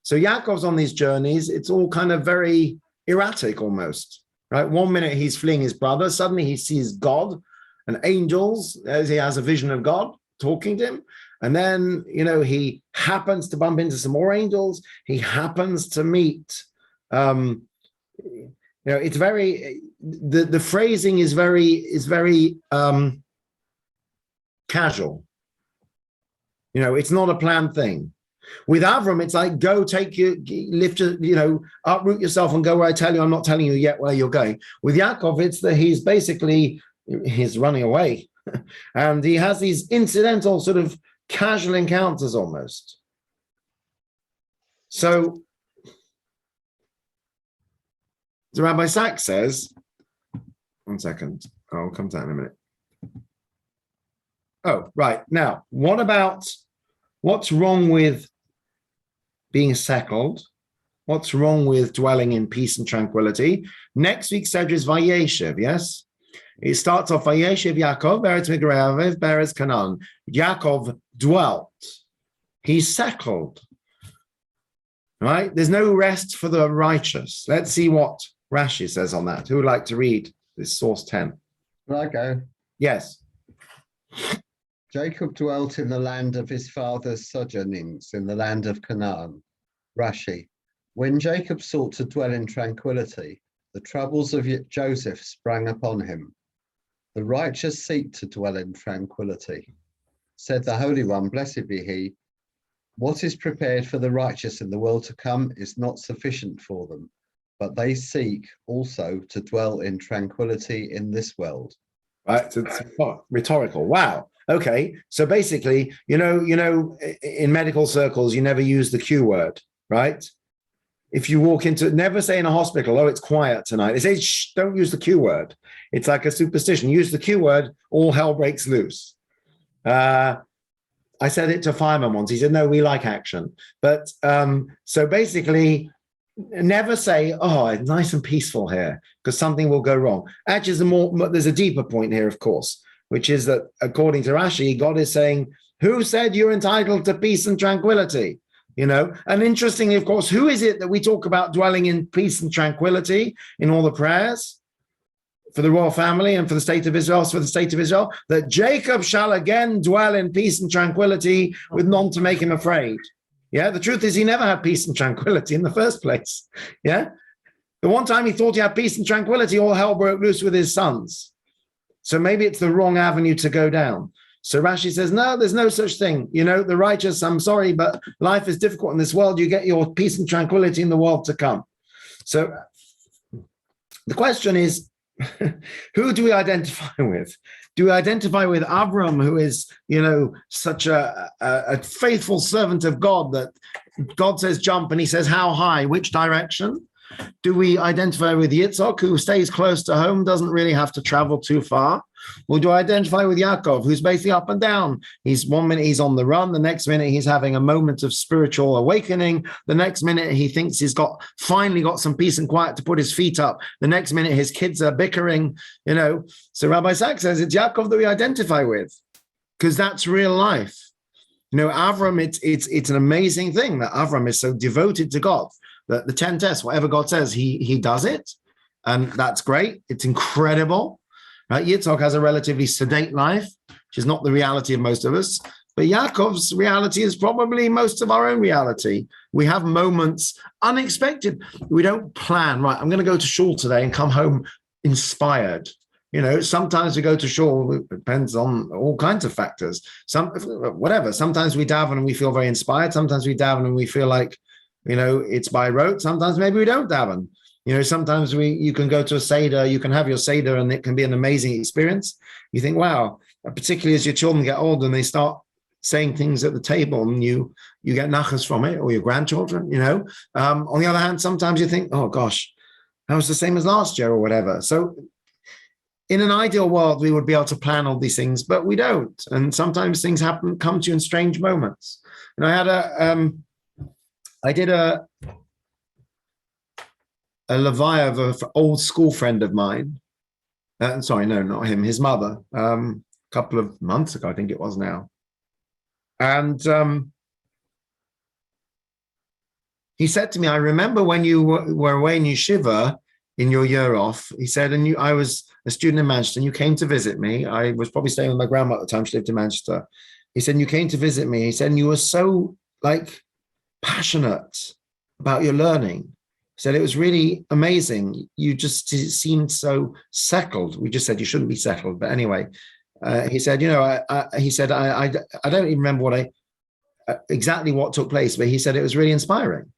So Yaakov's on these journeys. It's all kind of very erratic almost, right? 1 minute he's fleeing his brother. Suddenly he sees God and angels as he has a vision of God talking to him. And then, he happens to bump into some more angels. He happens to meet, it's very, the phrasing is very casual. It's not a planned thing. With Avram, it's like, go take uproot yourself and go where I tell you. I'm not telling you yet where you're going. With Yaakov, it's that he's running away. And he has these incidental sort of casual encounters almost. So the Rabbi Sachs says, one second, I'll come to that in a minute. Oh, right. Now, what's wrong with being settled? What's wrong with dwelling in peace and tranquility? Next week's Seder is Vayeshev, yes? It starts off Vayeshev Yaakov, Beretz Migravev, Beretz Canaan. Yaakov dwelt. He's settled. Right? There's no rest for the righteous. Let's see what Rashi says on that. Who would like to read this source 10? Will I go? Yes. Jacob dwelt in the land of his father's sojournings, in the land of Canaan. Rashi. When Jacob sought to dwell in tranquility, the troubles of Joseph sprang upon him. The righteous seek to dwell in tranquility. Said the Holy One, blessed be he, what is prepared for the righteous in the world to come is not sufficient for them, but they seek also to dwell in tranquility in this world. Right, so it's rhetorical. Wow. Okay, so basically, in medical circles, you never use the Q word, right? If you walk into, never say in a hospital, oh, it's quiet tonight. They say, shh, don't use the Q word. It's like a superstition. Use the Q word, all hell breaks loose. I said it to a fireman once. He said, no, we like action. But so basically, never say, oh, it's nice and peaceful here, because something will go wrong. Actually, there's a deeper point here, of course, which is that according to Rashi, God is saying, who said you're entitled to peace and tranquility? And interestingly, of course, who is it that we talk about dwelling in peace and tranquility in all the prayers for the royal family and for the state of Israel, that Jacob shall again dwell in peace and tranquility with none to make him afraid. Yeah, the truth is he never had peace and tranquility in the first place. Yeah, the one time he thought he had peace and tranquility, all hell broke loose with his sons. So maybe it's the wrong avenue to go down. So Rashi says, no, there's no such thing. You know, the righteous, I'm sorry, but life is difficult in this world. You get your peace and tranquility in the world to come. So the question is, who do we identify with? Do we identify with Avram, who is, you know, such a faithful servant of God that God says jump and he says how high, which direction? Do we identify with Yitzhak, who stays close to home, doesn't really have to travel too far? Or do I identify with Yaakov, who's basically up and down? He's 1 minute he's on the run, the next minute he's having a moment of spiritual awakening, the next minute he thinks he's finally got some peace and quiet to put his feet up, the next minute his kids are bickering, you know. So Rabbi Sachs says it's Yaakov that we identify with, because that's real life. You know, Avram, it's an amazing thing that Avram is so devoted to God that the 10 tests, whatever God says, he does it, and that's great. It's incredible. Right? Yitzhak has a relatively sedate life, which is not the reality of most of us. But Yaakov's reality is probably most of our own reality. We have moments unexpected. We don't plan, right, I'm going to go to shul today and come home inspired. You know, sometimes we go to shul, it depends on all kinds of factors. Whatever. Sometimes we daven and we feel very inspired. Sometimes we daven and we feel like, you know, it's by rote. Sometimes maybe we don't daven. You know, sometimes you can go to a Seder, you can have your Seder and it can be an amazing experience. You think, wow, particularly as your children get older and they start saying things at the table and you get nachas from it, or your grandchildren, you know. On the other hand, sometimes you think, oh gosh, that was the same as last year or whatever. So in an ideal world, we would be able to plan all these things, but we don't. And sometimes things come to you in strange moments. And I did a levaya of an old school friend of mine. Sorry, no, not him, his mother, a couple of months ago, I think it was now. And he said to me, I remember when you were away in yeshiva in your year off, he said, and I was a student in Manchester, and you came to visit me. I was probably staying with my grandma at the time, she lived in Manchester. He said, and you came to visit me. He said, and you were so passionate about your learning. He said, it was really amazing. You just seemed so settled. We just said you shouldn't be settled. But anyway, he said, you know, I don't even remember exactly what took place, but he said it was really inspiring.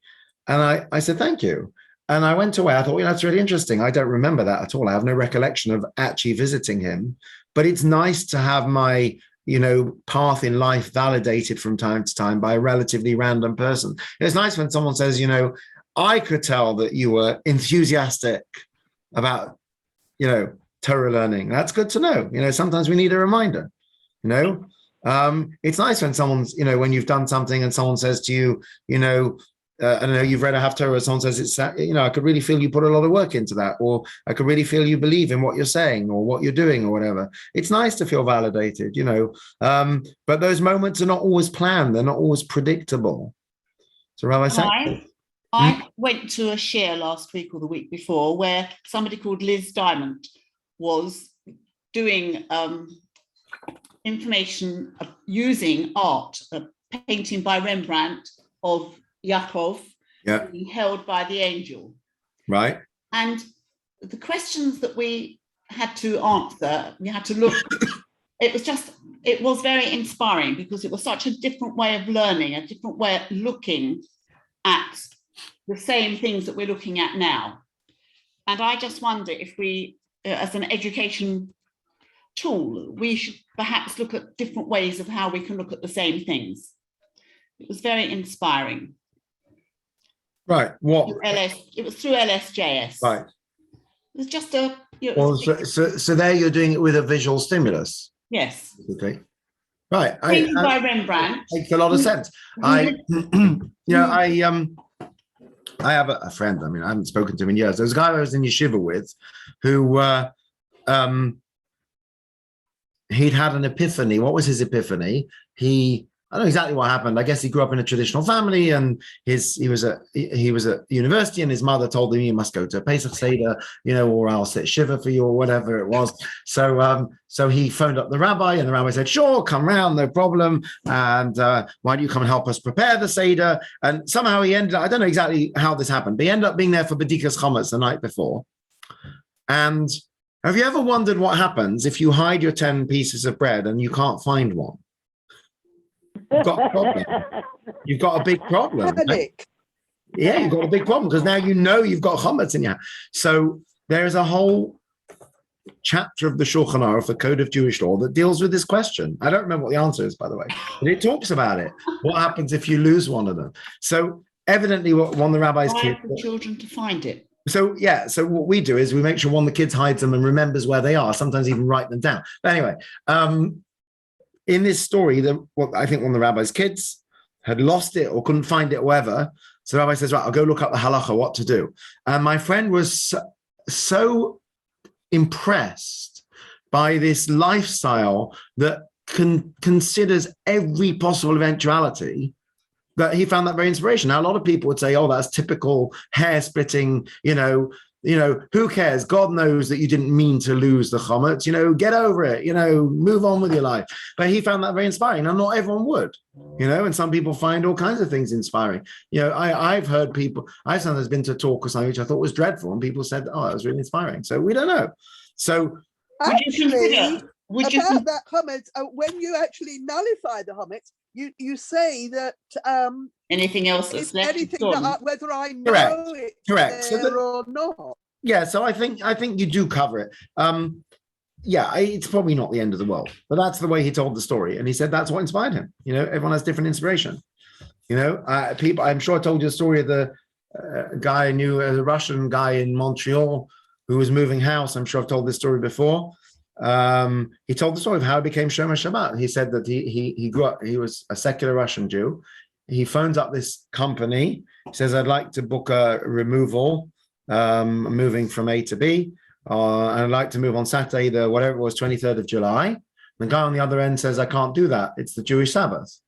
And I said, thank you. And I went away. I thought, that's really interesting. I don't remember that at all. I have no recollection of actually visiting him, but it's nice to have my, you know, path in life validated from time to time by a relatively random person. It's nice when someone says, you know, I could tell that you were enthusiastic about, you know, Torah learning. That's good to know. You know, sometimes we need a reminder, you know. It's nice when someone's, you know, when you've done something and someone says to you, you know, I don't know, you've read a Haftarah, someone says, it's, you know, I could really feel you put a lot of work into that, or I could really feel you believe in what you're saying or what you're doing or whatever. It's nice to feel validated, you know, but those moments are not always planned. They're not always predictable. So Rabbi I went to a share last week or the week before where somebody called Liz Diamond was doing information using art, a painting by Rembrandt of Yaakov being held by the angel. Right. And the questions that we had to answer, we had to look, it was very inspiring because it was such a different way of learning, a different way of looking at the same things that we're looking at now. And I just wonder if we, as an education tool, we should perhaps look at different ways of how we can look at the same things. It was very inspiring. Right. What? It was through LSJS. Right. It was just a... You know, well, so there you're doing it with a visual stimulus. Yes. Okay. Right. Painted by Rembrandt. Makes a lot of sense. You know, I have a friend, I mean, I haven't spoken to him in years. There's a guy I was in yeshiva with who he'd had an epiphany. What was his epiphany? I don't know exactly what happened. I guess he grew up in a traditional family, and he was at university, and his mother told him, you must go to a Pesach Seder, you know, or I'll sit shiva for you, or whatever it was. So he phoned up the rabbi, and the rabbi said, sure, come round, no problem. And why don't you come and help us prepare the Seder? And somehow he ended up, I don't know exactly how this happened, but he ended up being there for Bedikas Chometz the night before. And Have you ever wondered what happens if you hide your 10 pieces of bread and you can't find one? You've got a problem. You've got a big problem. Right? Panic. Yeah, you've got a big problem because now you know you've got chametz in you. So there is a whole chapter of the Shulchan Aruch, the Code of Jewish Law, that deals with this question. I don't remember what the answer is, by the way, but it talks about it. What happens if you lose one of them? So evidently, what one of the rabbis Why for children to find it? So yeah, so what we do is we make sure one of the kids hides them and remembers where they are. Sometimes even write them down. But anyway, in this story, what I think one of the rabbi's kids had lost it or couldn't find it, or whatever. So the rabbi says, right, I'll go look up the halacha, what to do. And my friend was so impressed by this lifestyle that considers every possible eventuality, that he found that very inspirational. Now, a lot of people would say, oh, that's typical hair splitting, who cares? God knows that you didn't mean to lose the chametz, get over it, move on with your life. But he found that very inspiring. And not everyone would, and some people find all kinds of things inspiring. I've heard people, I've sometimes been to a talk or something which I thought was dreadful, and people said, oh, it was really inspiring. So we don't know. So actually, about that chametz, when you actually nullify the chametz, you say that anything else that's left, anything that whether I know it's correct. there or not. Yeah, so I think you do cover it. It's probably not the end of the world, but that's the way he told the story, and he said that's what inspired him. Everyone has different inspiration. People. I'm sure I told you the story of the guy I knew, a Russian guy in Montreal who was moving house. I'm sure I've told this story before. He told the story of how he became Shomer Shabbat. He said that he grew up, he was a secular Russian Jew. He phones up this company. He says, I'd like to book a removal, moving from A to B, and I'd like to move on Saturday, whatever it was, 23rd of July. The guy on the other end says, I can't do that. It's the Jewish Sabbath.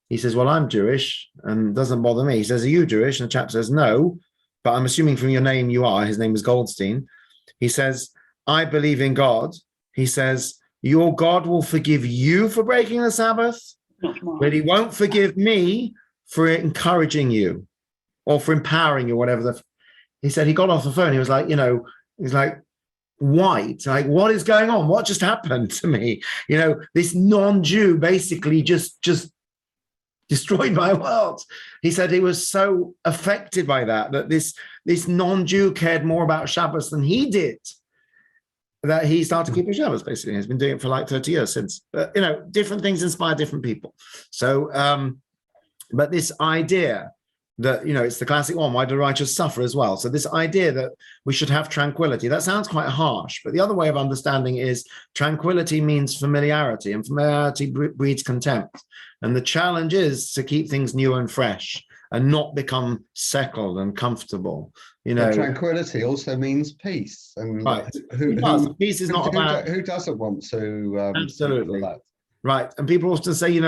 He says, well, I'm Jewish and it doesn't bother me. He says, are you Jewish? And the chap says, no, but I'm assuming from your name you are. His name is Goldstein. He says, I believe in God. He says, your God will forgive you for breaking the Sabbath, but he won't forgive me for encouraging you or for empowering you, whatever. He said he got off the phone. He was like, he's like, white, like, what is going on? What just happened to me? This non-Jew basically just destroyed my world. He said he was so affected by that this non-Jew cared more about Shabbos than he did, that he started keeping Shabbos, basically. He's been doing it for like 30 years since. But, different things inspire different people. So, but this idea that, it's the classic one, why do righteous suffer as well? So this idea that we should have tranquility, that sounds quite harsh, but the other way of understanding is tranquility means familiarity, and familiarity breeds contempt. And the challenge is to keep things new and fresh and not become settled and comfortable. Tranquility also means peace, and right. Peace is not about who doesn't want to absolutely that. Right. And people often say,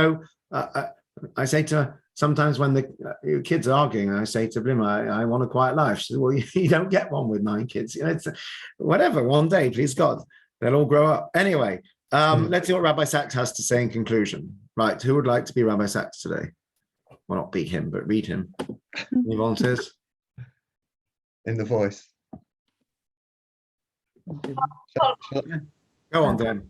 I say to sometimes when the kids are arguing, I say to Blim, I want a quiet life. She says, well, you don't get one with 9 kids. It's whatever. One day, please God, they'll all grow up. Anyway, let's see what Rabbi Sachs has to say in conclusion. Right. Who would like to be Rabbi Sachs today? Well, not be him, but read him. Any volunteers? In the voice. Go on, Dan.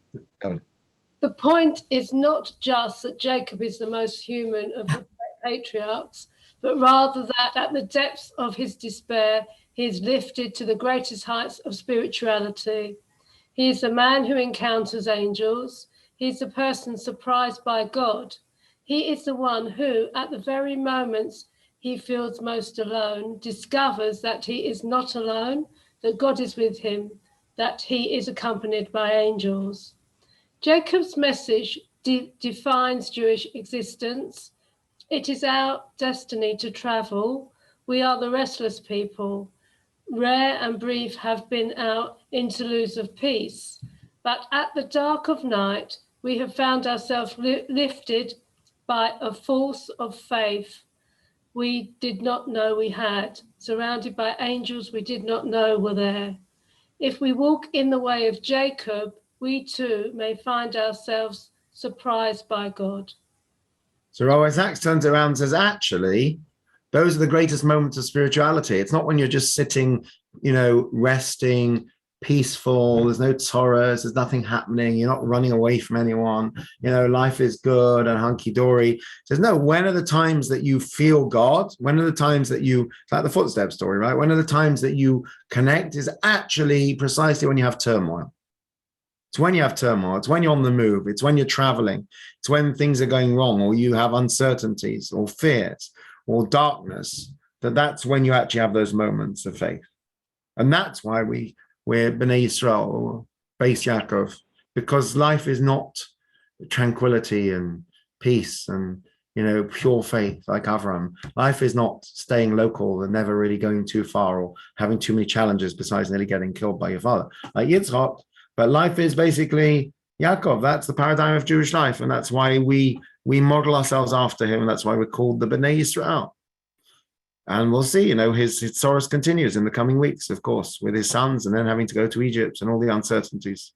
The point is not just that Jacob is the most human of the patriarchs, but rather that at the depths of his despair, he is lifted to the greatest heights of spirituality. He is the man who encounters angels. He is the person surprised by God. He is the one who, at the very moments he feels most alone, discovers that he is not alone, that God is with him, that he is accompanied by angels. Jacob's message defines Jewish existence. It is our destiny to travel. We are the restless people. Rare and brief have been our interludes of peace, but at the dark of night, we have found ourselves lifted by a force of faith we did not know we had, surrounded by angels we did not know were there. If we walk in the way of Jacob, we too may find ourselves surprised by God. So Rabbi Sachs turns around and says, actually, those are the greatest moments of spirituality. It's not when you're just sitting, resting, peaceful. There's no sorrows. There's nothing happening. You're not running away from anyone. You know, life is good and hunky-dory. Says, no, when are the times that you feel God? When are the times that you, it's like the footstep story, right? When are the times that you connect is actually precisely when you have turmoil. It's when you have turmoil. It's when you're on the move. It's when you're traveling. It's when things are going wrong, or you have uncertainties or fears or darkness, that's when you actually have those moments of faith. And that's why we're Bnei Yisrael, or Beis Yaakov, because life is not tranquility and peace and, you know, pure faith like Avram. Life is not staying local and never really going too far or having too many challenges besides nearly getting killed by your father, like Yitzchak. But life is basically Yaakov. That's the paradigm of Jewish life. And that's why we model ourselves after him. And that's why we're called the Bnei Yisrael. And we'll see, you know, his sorrows continues in the coming weeks, of course, with his sons and then having to go to Egypt and all the uncertainties.